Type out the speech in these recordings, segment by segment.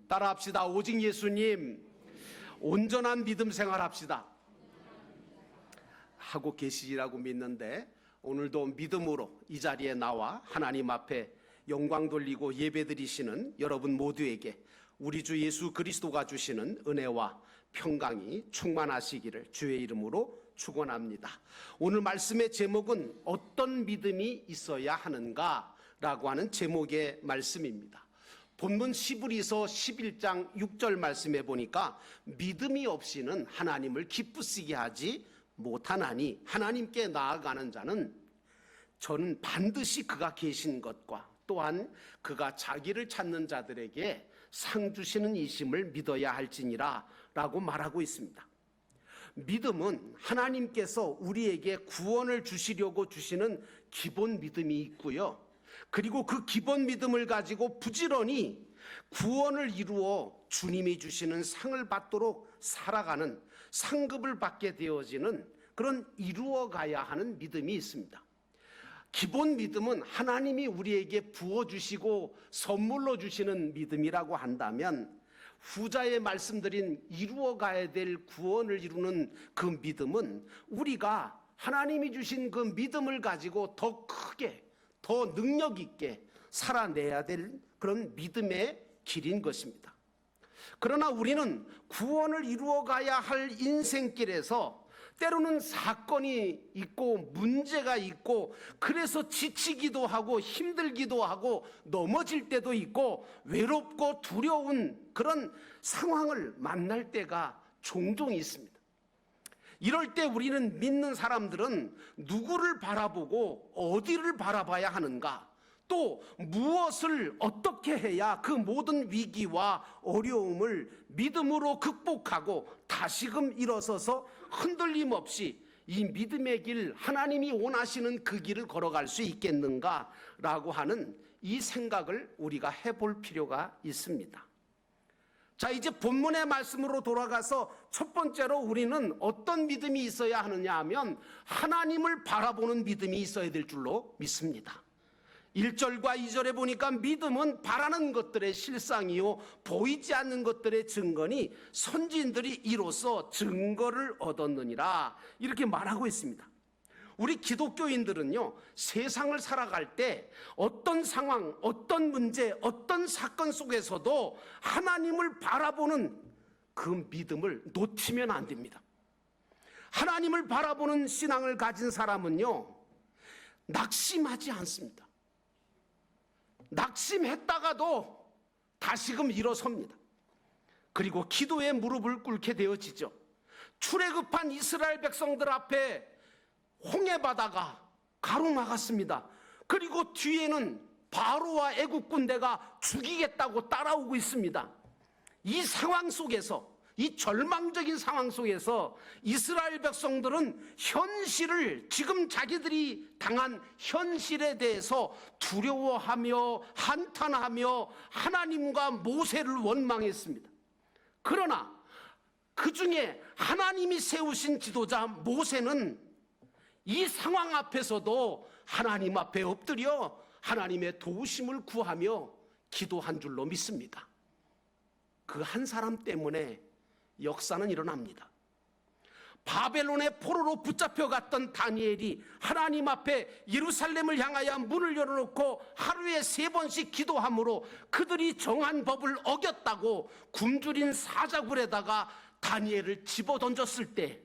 따라합시다. 오직 예수님. 온전한 믿음 생활합시다. 하고 계시리라고 믿는데, 오늘도 믿음으로 이 자리에 나와 하나님 앞에 영광 돌리고 예배드리시는 여러분 모두에게 우리 주 예수 그리스도가 주시는 은혜와 평강이 충만하시기를 주의 이름으로 축원합니다. 오늘 말씀의 제목은 어떤 믿음이 있어야 하는가 라고 하는 제목의 말씀입니다. 본문 시브리서 11장 6절 말씀에 보니까 믿음이 없이는 하나님을 기쁘시게 하지 못하나니 하나님께 나아가는 자는 저는 반드시 그가 계신 것과 또한 그가 자기를 찾는 자들에게 상 주시는 이심을 믿어야 할지니라 라고 말하고 있습니다. 믿음은 하나님께서 우리에게 구원을 주시려고 주시는 기본 믿음이 있고요, 그리고 그 기본 믿음을 가지고 부지런히 구원을 이루어 주님이 주시는 상을 받도록 살아가는, 상급을 받게 되어지는 그런 이루어가야 하는 믿음이 있습니다. 기본 믿음은 하나님이 우리에게 부어주시고 선물로 주시는 믿음이라고 한다면, 후자에 말씀드린 이루어가야 될 구원을 이루는 그 믿음은 우리가 하나님이 주신 그 믿음을 가지고 더 크게, 더 능력 있게 살아내야 될 그런 믿음의 길인 것입니다. 그러나 우리는 구원을 이루어가야 할 인생길에서 때로는 사건이 있고 문제가 있고 그래서 지치기도 하고 힘들기도 하고 넘어질 때도 있고 외롭고 두려운 그런 상황을 만날 때가 종종 있습니다. 이럴 때 우리는, 믿는 사람들은 누구를 바라보고 어디를 바라봐야 하는가, 또 무엇을 어떻게 해야 그 모든 위기와 어려움을 믿음으로 극복하고 다시금 일어서서 흔들림 없이 이 믿음의 길, 하나님이 원하시는 그 길을 걸어갈 수 있겠는가라고 하는 이 생각을 우리가 해볼 필요가 있습니다. 자, 이제 본문의 말씀으로 돌아가서 첫 번째로 우리는 어떤 믿음이 있어야 하느냐 하면 하나님을 바라보는 믿음이 있어야 될 줄로 믿습니다. 1절과 2절에 보니까 믿음은 바라는 것들의 실상이요 보이지 않는 것들의 증거니 선지인들이 이로써 증거를 얻었느니라, 이렇게 말하고 있습니다. 우리 기독교인들은요, 세상을 살아갈 때 어떤 상황, 어떤 문제, 어떤 사건 속에서도 하나님을 바라보는 그 믿음을 놓치면 안 됩니다. 하나님을 바라보는 신앙을 가진 사람은요, 낙심하지 않습니다. 낙심했다가도 다시금 일어섭니다. 그리고 기도에 무릎을 꿇게 되어지죠. 출애굽한 이스라엘 백성들 앞에 홍해바다가 가로막았습니다. 그리고 뒤에는 바로와 애국 군대가 죽이겠다고 따라오고 있습니다. 이 상황 속에서, 이 절망적인 상황 속에서 이스라엘 백성들은 현실을, 지금 자기들이 당한 현실에 대해서 두려워하며 한탄하며 하나님과 모세를 원망했습니다. 그러나 그 중에 하나님이 세우신 지도자 모세는 이 상황 앞에서도 하나님 앞에 엎드려 하나님의 도우심을 구하며 기도한 줄로 믿습니다. 그 한 사람 때문에 역사는 일어납니다. 바벨론의 포로로 붙잡혀갔던 다니엘이 하나님 앞에 예루살렘을 향하여 문을 열어놓고 하루에 3번씩 기도함으로 그들이 정한 법을 어겼다고 굶주린 사자굴에다가 다니엘을 집어던졌을 때,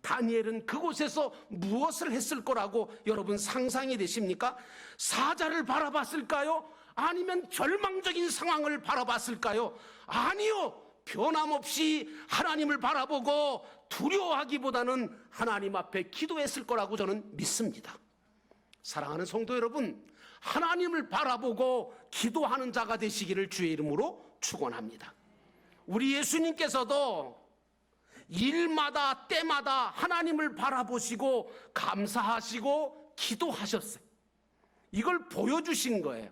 다니엘은 그곳에서 무엇을 했을 거라고 여러분 상상이 되십니까? 사자를 바라봤을까요? 아니면 절망적인 상황을 바라봤을까요? 아니요, 변함없이 하나님을 바라보고 두려워하기보다는 하나님 앞에 기도했을 거라고 저는 믿습니다. 사랑하는 성도 여러분, 하나님을 바라보고 기도하는 자가 되시기를 주의 이름으로 축원합니다. 우리 예수님께서도 일마다 때마다 하나님을 바라보시고 감사하시고 기도하셨어요. 이걸 보여주신 거예요.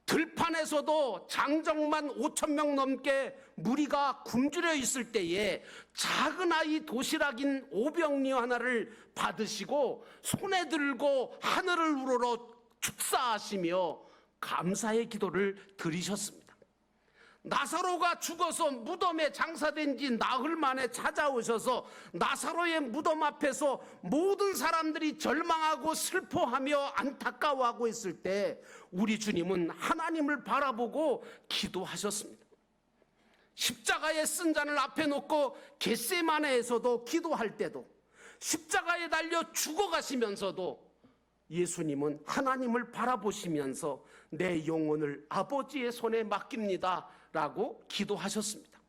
들판에서도 장정만 5,000명 넘게 무리가 굶주려 있을 때에 작은 아이 도시락인 오병이어 하나를 받으시고 손에 들고 하늘을 우러러 축사하시며 감사의 기도를 드리셨습니다. 나사로가 죽어서 무덤에 장사된 지 나흘 만에 찾아오셔서 나사로의 무덤 앞에서 모든 사람들이 절망하고 슬퍼하며 안타까워하고 있을 때 우리 주님은 하나님을 바라보고 기도하셨습니다. 십자가에 쓴 잔을 앞에 놓고 겟세마네에서도 기도할 때도, 십자가에 달려 죽어가시면서도 예수님은 하나님을 바라보시면서 내 영혼을 아버지의 손에 맡깁니다 라고 기도하셨습니다.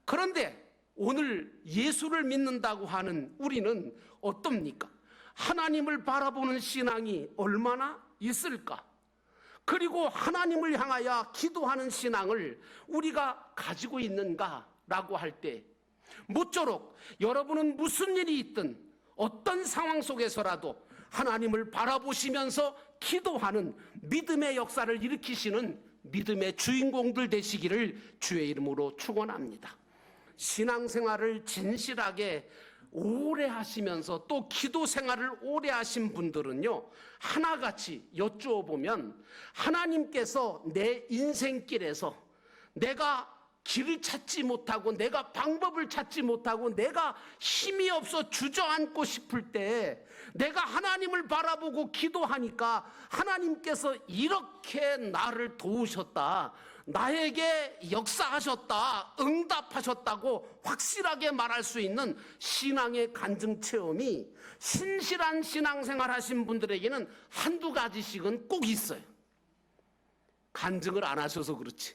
그런데 오늘 예수를 믿는다고 하는 우리는 어떻습니까? 하나님을 바라보는 신앙이 얼마나 있을까? 그리고 하나님을 향하여 기도하는 신앙을 우리가 가지고 있는가라고 할 때, 모쪼록 여러분은 무슨 일이 있든 어떤 상황 속에서라도 하나님을 바라보시면서 기도하는 믿음의 역사를 일으키시는 믿음의 주인공들 되시기를 주의 이름으로 축원합니다. 신앙생활을 진실하게 오래 하시면서 또 기도 생활을 오래 하신 분들은요, 하나같이 여쭈어보면 하나님께서 내 인생길에서 내가 길을 찾지 못하고 내가 방법을 찾지 못하고 내가 힘이 없어 주저앉고 싶을 때 내가 하나님을 바라보고 기도하니까 하나님께서 이렇게 나를 도우셨다, 나에게 역사하셨다, 응답하셨다고 확실하게 말할 수 있는 신앙의 간증 체험이 신실한 신앙생활 하신 분들에게는 한두 가지씩은 꼭 있어요. 간증을 안 하셔서 그렇지.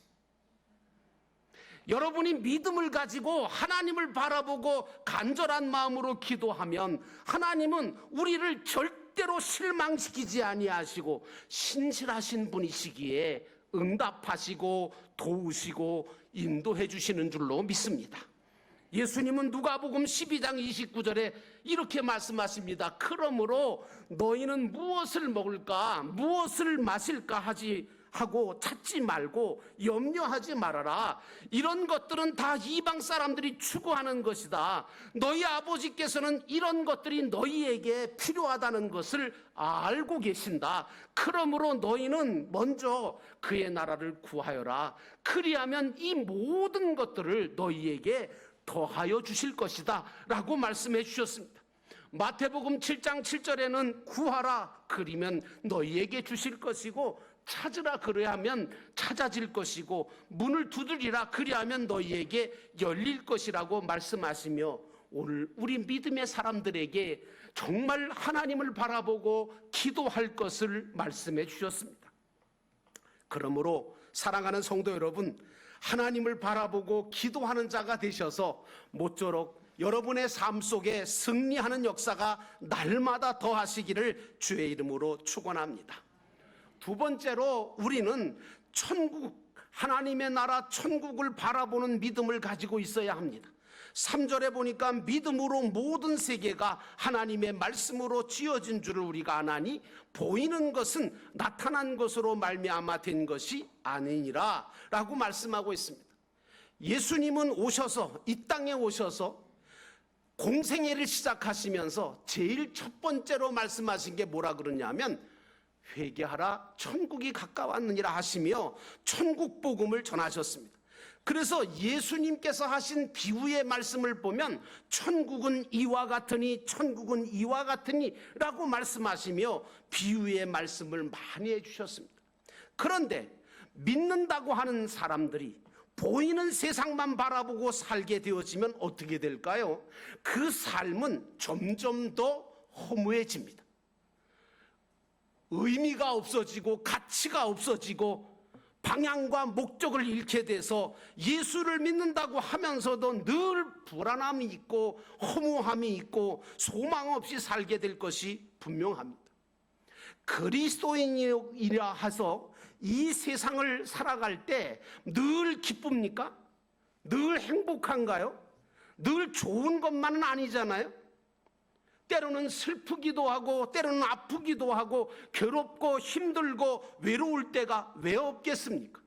여러분이 믿음을 가지고 하나님을 바라보고 간절한 마음으로 기도하면 하나님은 우리를 절대로 실망시키지 아니하시고 신실하신 분이시기에 응답하시고 도우시고 인도해 주시는 줄로 믿습니다. 예수님은 누가복음 12장 29절에 이렇게 말씀하십니다. 그러므로 너희는 무엇을 먹을까 무엇을 마실까 하고 찾지 말고 염려하지 말아라. 이런 것들은 다 이방 사람들이 추구하는 것이다. 너희 아버지께서는 이런 것들이 너희에게 필요하다는 것을 알고 계신다. 그러므로 너희는 먼저 그의 나라를 구하여라. 그리하면 이 모든 것들을 너희에게 더하여 주실 것이다 라고 말씀해 주셨습니다. 마태복음 7장 7절에는 구하라 그리면 너희에게 주실 것이고 찾으라 그리하면 찾아질 것이고 문을 두드리라 그리하면 너희에게 열릴 것이라고 말씀하시며, 오늘 우리 믿음의 사람들에게 정말 하나님을 바라보고 기도할 것을 말씀해 주셨습니다. 그러므로 사랑하는 성도 여러분, 하나님을 바라보고 기도하는 자가 되셔서 모쪼록 여러분의 삶 속에 승리하는 역사가 날마다 더하시기를 주의 이름으로 축원합니다. 두 번째로 우리는 천국, 하나님의 나라 천국을 바라보는 믿음을 가지고 있어야 합니다. 3절에 보니까 믿음으로 모든 세계가 하나님의 말씀으로 지어진 줄을 우리가 아나니 보이는 것은 나타난 것으로 말미암아 된 것이 아니니라 라고 말씀하고 있습니다. 예수님은 오셔서 이 땅에 오셔서 공생애를 시작하시면서 제일 첫 번째로 말씀하신 게 뭐라 그러냐면 회개하라 천국이 가까웠느니라 하시며 천국 복음을 전하셨습니다. 그래서 예수님께서 하신 비유의 말씀을 보면 천국은 이와 같으니 천국은 이와 같으니 라고 말씀하시며 비유의 말씀을 많이 해주셨습니다. 그런데 믿는다고 하는 사람들이 보이는 세상만 바라보고 살게 되어지면 어떻게 될까요? 그 삶은 점점 더 허무해집니다. 의미가 없어지고 가치가 없어지고 방향과 목적을 잃게 돼서 예수를 믿는다고 하면서도 늘 불안함이 있고 허무함이 있고 소망 없이 살게 될 것이 분명합니다. 그리스도인이라 해서 이 세상을 살아갈 때 늘 기쁩니까? 늘 행복한가요? 늘 좋은 것만은 아니잖아요. 때로는 슬프기도 하고 때로는 아프기도 하고 괴롭고 힘들고 외로울 때가 왜 없겠습니까?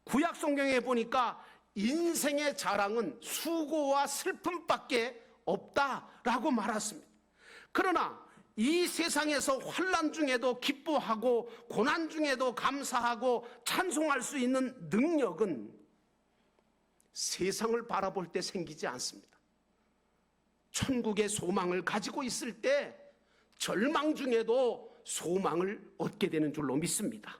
구약 성경에 보니까 인생의 자랑은 수고와 슬픔밖에 없다라고 말했습니다. 그러나 이 세상에서 환난 중에도 기뻐하고 고난 중에도 감사하고 찬송할 수 있는 능력은 세상을 바라볼 때 생기지 않습니다. 천국의 소망을 가지고 있을 때 절망 중에도 소망을 얻게 되는 줄로 믿습니다.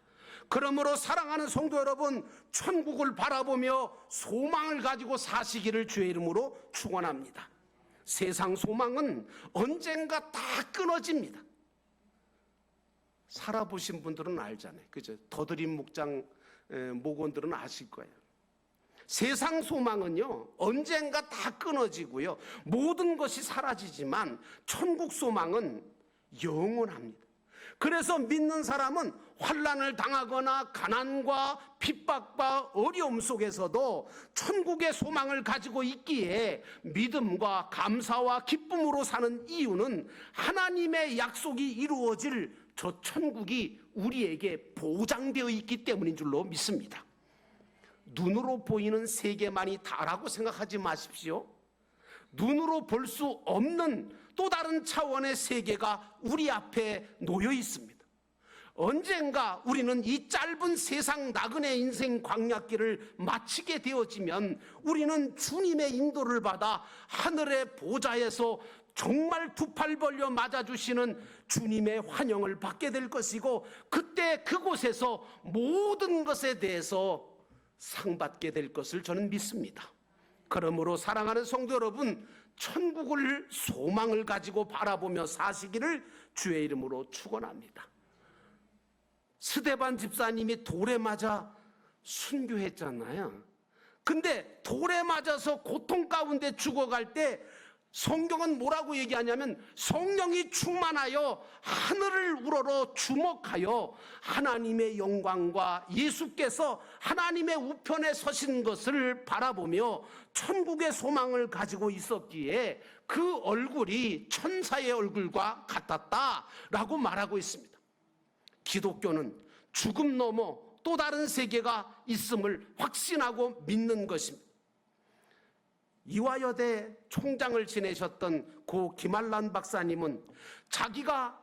그러므로 사랑하는 성도 여러분, 천국을 바라보며 소망을 가지고 사시기를 주의 이름으로 축원합니다. 세상 소망은 언젠가 다 끊어집니다. 살아보신 분들은 알잖아요. 그죠? 더드림 목장 목원들은 아실 거예요. 세상 소망은요, 언젠가 다 끊어지고요, 모든 것이 사라지지만 천국 소망은 영원합니다. 그래서 믿는 사람은 환난을 당하거나 가난과 핍박과 어려움 속에서도 천국의 소망을 가지고 있기에 믿음과 감사와 기쁨으로 사는 이유는 하나님의 약속이 이루어질 저 천국이 우리에게 보장되어 있기 때문인 줄로 믿습니다. 눈으로 보이는 세계만이 다라고 생각하지 마십시오. 눈으로 볼 수 없는 또 다른 차원의 세계가 우리 앞에 놓여 있습니다. 언젠가 우리는 이 짧은 세상 나그네 인생 광야길을 마치게 되어지면 우리는 주님의 인도를 받아 하늘의 보좌에서 정말 두 팔 벌려 맞아주시는 주님의 환영을 받게 될 것이고, 그때 그곳에서 모든 것에 대해서 상 받게 될 것을 저는 믿습니다. 그러므로 사랑하는 성도 여러분, 천국을 소망을 가지고 바라보며 사시기를 주의 이름으로 축원합니다. 스데반 집사님이 돌에 맞아 순교했잖아요. 근데 돌에 맞아서 고통 가운데 죽어갈 때 성경은 뭐라고 얘기하냐면, 성령이 충만하여 하늘을 우러러 주목하여 하나님의 영광과 예수께서 하나님의 우편에 서신 것을 바라보며 천국의 소망을 가지고 있었기에 그 얼굴이 천사의 얼굴과 같았다라고 말하고 있습니다. 기독교는 죽음 넘어 또 다른 세계가 있음을 확신하고 믿는 것입니다. 이화여대 총장을 지내셨던 고 김한란 박사님은 자기가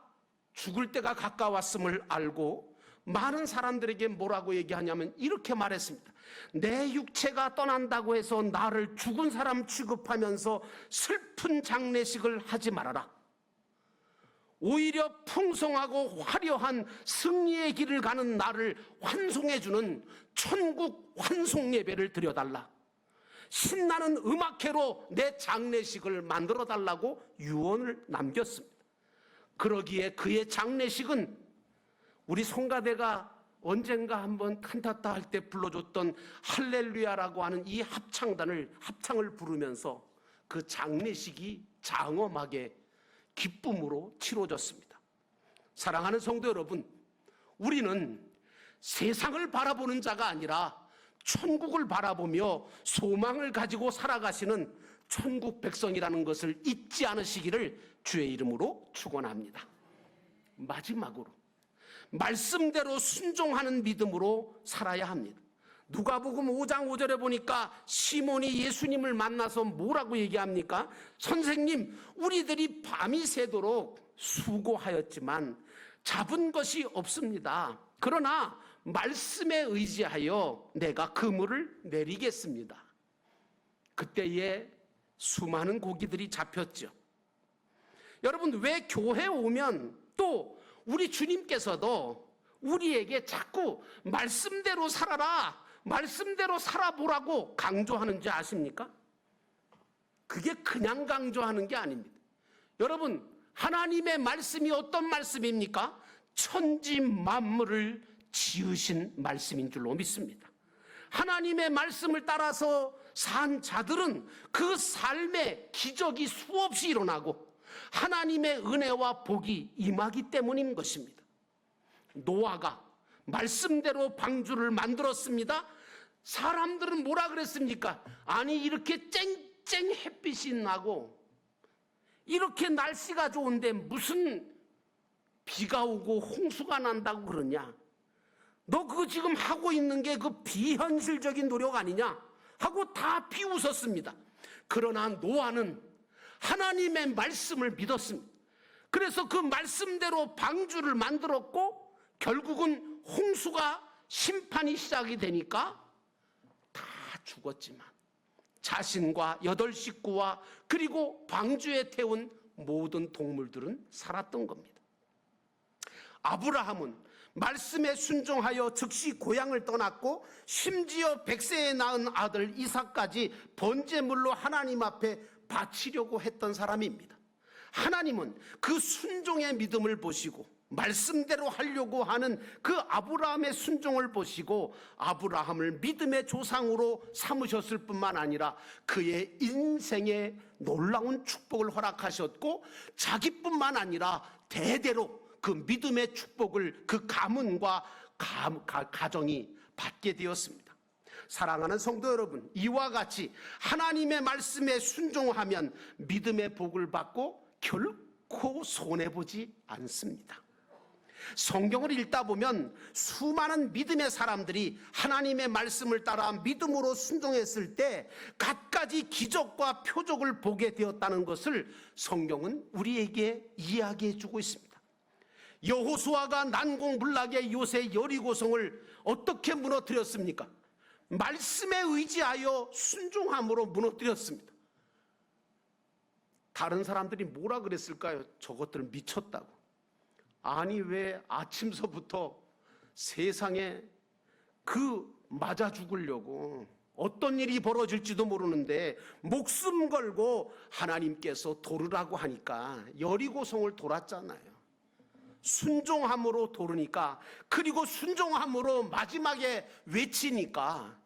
죽을 때가 가까웠음을 알고 많은 사람들에게 뭐라고 얘기하냐면 이렇게 말했습니다. 내 육체가 떠난다고 해서 나를 죽은 사람 취급하면서 슬픈 장례식을 하지 말아라. 오히려 풍성하고 화려한 승리의 길을 가는 나를 환송해주는 천국 환송 예배를 드려달라. 신나는 음악회로 내 장례식을 만들어 달라고 유언을 남겼습니다. 그러기에 그의 장례식은 우리 송가대가 언젠가 한번 칸타타 할 때 불러줬던 할렐루야라고 하는 이 합창을 부르면서 그 장례식이 장엄하게 기쁨으로 치러졌습니다. 사랑하는 성도 여러분, 우리는 세상을 바라보는 자가 아니라 천국을 바라보며 소망을 가지고 살아가시는 천국 백성이라는 것을 잊지 않으시기를 주의 이름으로 축원합니다. 마지막으로 말씀대로 순종하는 믿음으로 살아야 합니다. 누가복음 5장 5절에 보니까 시몬이 예수님을 만나서 뭐라고 얘기합니까? 선생님, 우리들이 밤이 새도록 수고하였지만 잡은 것이 없습니다. 그러나 말씀에 의지하여 내가 그물을 내리겠습니다. 그때에 수많은 고기들이 잡혔죠. 여러분, 왜 교회 오면 또 우리 주님께서도 우리에게 자꾸 말씀대로 살아라, 말씀대로 살아보라고 강조하는지 아십니까? 그게 그냥 강조하는 게 아닙니다. 여러분, 하나님의 말씀이 어떤 말씀입니까? 천지 만물을 지으신 말씀인 줄로 믿습니다. 하나님의 말씀을 따라서 산 자들은 그 삶에 기적이 수없이 일어나고 하나님의 은혜와 복이 임하기 때문인 것입니다. 노아가 말씀대로 방주를 만들었습니다. 사람들은 뭐라 그랬습니까? 아니, 이렇게 쨍쨍 햇빛이 나고 이렇게 날씨가 좋은데 무슨 비가 오고 홍수가 난다고 그러냐? 너 그거 지금 하고 있는 게 그 비현실적인 노력 아니냐? 하고 다 비웃었습니다. 그러나 노아는 하나님의 말씀을 믿었습니다. 그래서 그 말씀대로 방주를 만들었고 결국은 홍수가 심판이 시작이 되니까 다 죽었지만 자신과 8식구와 그리고 방주에 태운 모든 동물들은 살았던 겁니다. 아브라함은 말씀에 순종하여 즉시 고향을 떠났고 심지어 100세에 낳은 아들 이삭까지 번제물로 하나님 앞에 바치려고 했던 사람입니다. 하나님은 그 순종의 믿음을 보시고 말씀대로 하려고 하는 그 아브라함의 순종을 보시고 아브라함을 믿음의 조상으로 삼으셨을 뿐만 아니라 그의 인생에 놀라운 축복을 허락하셨고 자기뿐만 아니라 대대로 그 믿음의 축복을 그 가문과 가정이 받게 되었습니다. 사랑하는 성도 여러분, 이와 같이 하나님의 말씀에 순종하면 믿음의 복을 받고 결코 손해보지 않습니다. 성경을 읽다 보면 수많은 믿음의 사람들이 하나님의 말씀을 따라 믿음으로 순종했을 때 갖가지 기적과 표적을 보게 되었다는 것을 성경은 우리에게 이야기해 주고 있습니다. 여호수아가 난공불락의 요새 여리고성을 어떻게 무너뜨렸습니까? 말씀에 의지하여 순종함으로 무너뜨렸습니다. 다른 사람들이 뭐라 그랬을까요? 저것들은 미쳤다고. 아니 왜 아침서부터 세상에 맞아 죽으려고 어떤 일이 벌어질지도 모르는데 목숨 걸고 하나님께서 도르라고 하니까 여리고성을 돌았잖아요. 순종함으로 도르니까, 그리고 순종함으로 마지막에 외치니까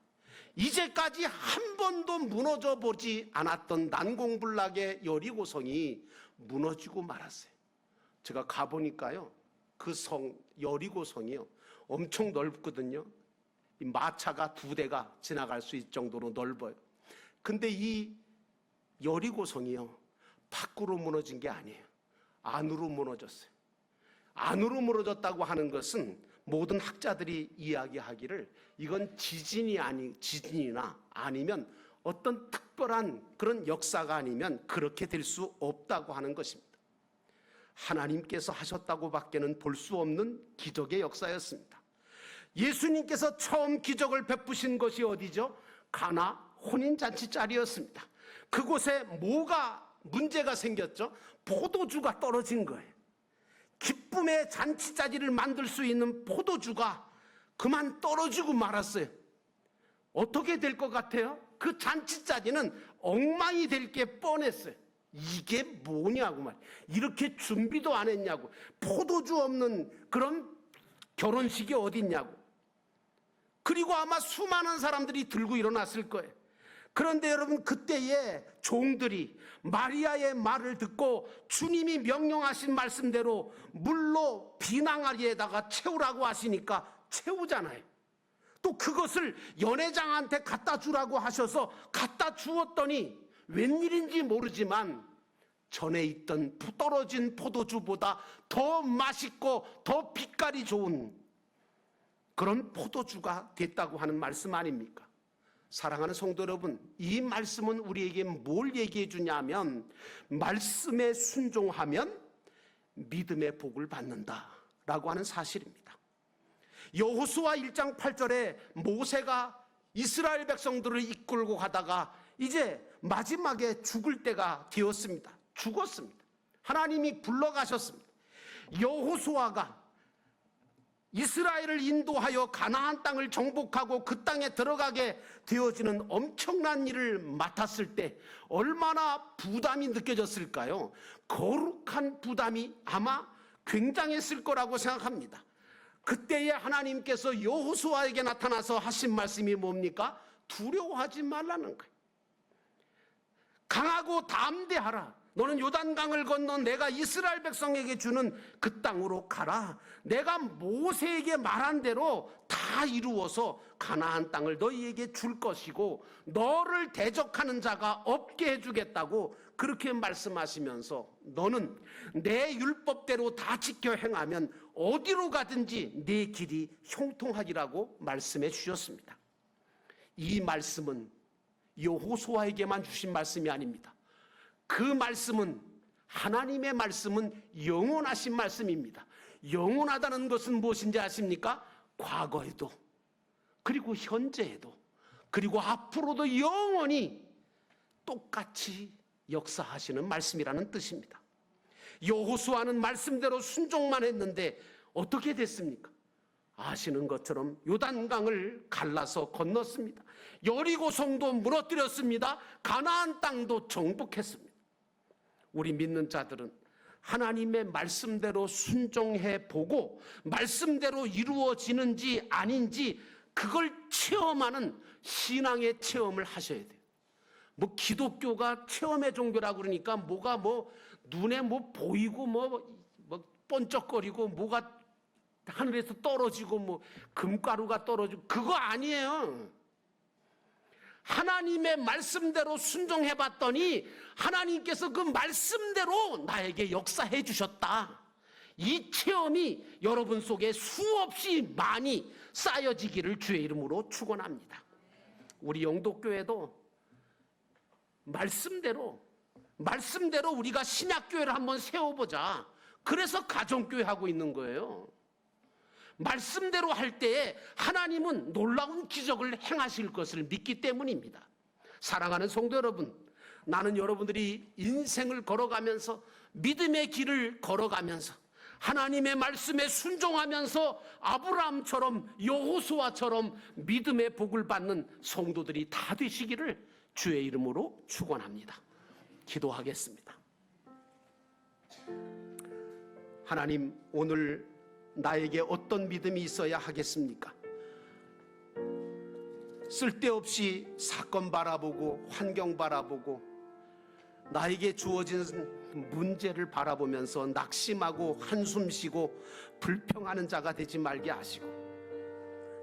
이제까지 한 번도 무너져 보지 않았던 난공불락의 여리고성이 무너지고 말았어요. 제가 가보니까요, 그 여리고성이요, 엄청 넓거든요. 이 마차가 2대가 지나갈 수 있을 정도로 넓어요. 근데 이 여리고성이요, 밖으로 무너진 게 아니에요. 안으로 무너졌어요. 안으로 무너졌다고 하는 것은 모든 학자들이 이야기하기를 이건 지진이나 아니면 어떤 특별한 그런 역사가 아니면 그렇게 될 수 없다고 하는 것입니다. 하나님께서 하셨다고 밖에는 볼 수 없는 기적의 역사였습니다. 예수님께서 처음 기적을 베푸신 것이 어디죠? 가나 혼인잔치 자리였습니다. 그곳에 뭐가 문제가 생겼죠? 포도주가 떨어진 거예요. 기쁨의 잔치자리를 만들 수 있는 포도주가 그만 떨어지고 말았어요. 어떻게 될 것 같아요? 그 잔치자리는 엉망이 될 게 뻔했어요. 이게 뭐냐고 말이에요. 이렇게 준비도 안 했냐고. 포도주 없는 그런 결혼식이 어딨냐고. 그리고 아마 수많은 사람들이 들고 일어났을 거예요. 그런데 여러분, 그때의 종들이 마리아의 말을 듣고 주님이 명령하신 말씀대로 물로 비낭아리에다가 채우라고 하시니까 채우잖아요. 또 그것을 연회장한테 갖다 주라고 하셔서 갖다 주었더니 웬일인지 모르지만 전에 있던 떨어진 포도주보다 더 맛있고 더 빛깔이 좋은 그런 포도주가 됐다고 하는 말씀 아닙니까? 사랑하는 성도 여러분, 이 말씀은 우리에게 뭘 얘기해 주냐면 말씀에 순종하면 믿음의 복을 받는다라고 하는 사실입니다. 여호수아 1장 8절에 모세가 이스라엘 백성들을 이끌고 가다가 이제 마지막에 죽을 때가 되었습니다. 죽었습니다. 하나님이 불러가셨습니다. 여호수아가 이스라엘을 인도하여 가나안 땅을 정복하고 그 땅에 들어가게 되어지는 엄청난 일을 맡았을 때 얼마나 부담이 느껴졌을까요? 거룩한 부담이 아마 굉장했을 거라고 생각합니다. 그때에 하나님께서 여호수아에게 나타나서 하신 말씀이 뭡니까? 두려워하지 말라는 거예요. 강하고 담대하라. 너는 요단강을 건너 내가 이스라엘 백성에게 주는 그 땅으로 가라. 내가 모세에게 말한 대로 다 이루어서 가나안 땅을 너희에게 줄 것이고 너를 대적하는 자가 없게 해주겠다고 그렇게 말씀하시면서 너는 내 율법대로 다 지켜 행하면 어디로 가든지 내 길이 형통하리라고 말씀해 주셨습니다. 이 말씀은 여호수아에게만 주신 말씀이 아닙니다. 그 말씀은 하나님의 말씀은 영원하신 말씀입니다. 영원하다는 것은 무엇인지 아십니까? 과거에도, 그리고 현재에도, 그리고 앞으로도 영원히 똑같이 역사하시는 말씀이라는 뜻입니다. 여호수아는 말씀대로 순종만 했는데 어떻게 됐습니까? 아시는 것처럼 요단강을 갈라서 건넜습니다. 여리고성도 무너뜨렸습니다. 가나안 땅도 정복했습니다. 우리 믿는 자들은 하나님의 말씀대로 순종해 보고 말씀대로 이루어지는지 아닌지 그걸 체험하는 신앙의 체험을 하셔야 돼요. 뭐 기독교가 체험의 종교라고 그러니까 뭐가 뭐 눈에 뭐 보이고 뭐 번쩍거리고 뭐가 하늘에서 떨어지고 뭐 금가루가 떨어지고 그거 아니에요. 하나님의 말씀대로 순종해 봤더니 하나님께서 그 말씀대로 나에게 역사해 주셨다. 이 체험이 여러분 속에 수없이 많이 쌓여지기를 주의 이름으로 축원합니다. 우리 영도교회도 말씀대로 우리가 신약교회를 한번 세워보자. 그래서 가정교회 하고 있는 거예요. 말씀대로 할 때에 하나님은 놀라운 기적을 행하실 것을 믿기 때문입니다. 사랑하는 성도 여러분, 나는 여러분들이 인생을 걸어가면서 믿음의 길을 걸어가면서 하나님의 말씀에 순종하면서 아브라함처럼 여호수아처럼 믿음의 복을 받는 성도들이 다 되시기를 주의 이름으로 축원합니다. 기도하겠습니다. 하나님, 오늘 나에게 어떤 믿음이 있어야 하겠습니까? 쓸데없이 사건 바라보고 환경 바라보고 나에게 주어진 문제를 바라보면서 낙심하고 한숨 쉬고 불평하는 자가 되지 말게 하시고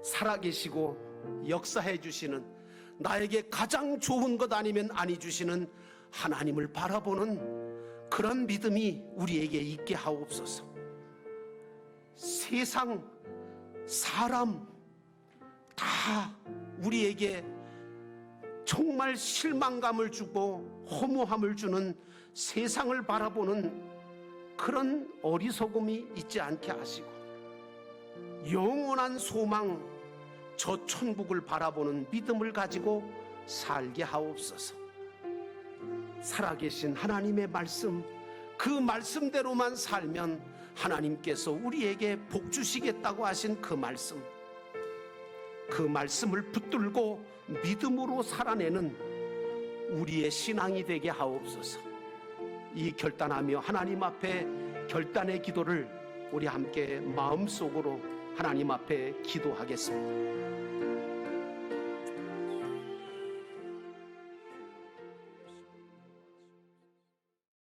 살아계시고 역사해 주시는 나에게 가장 좋은 것 아니면 아니 주시는 하나님을 바라보는 그런 믿음이 우리에게 있게 하옵소서. 세상, 사람 다 우리에게 정말 실망감을 주고 허무함을 주는 세상을 바라보는 그런 어리석음이 있지 않게 하시고 영원한 소망, 저 천국을 바라보는 믿음을 가지고 살게 하옵소서. 살아계신 하나님의 말씀, 그 말씀대로만 살면 하나님께서 우리에게 복 주시겠다고 하신 그 말씀을 붙들고 믿음으로 살아내는 우리의 신앙이 되게 하옵소서. 이 결단하며 하나님 앞에 결단의 기도를 우리 함께 마음속으로 하나님 앞에 기도하겠습니다.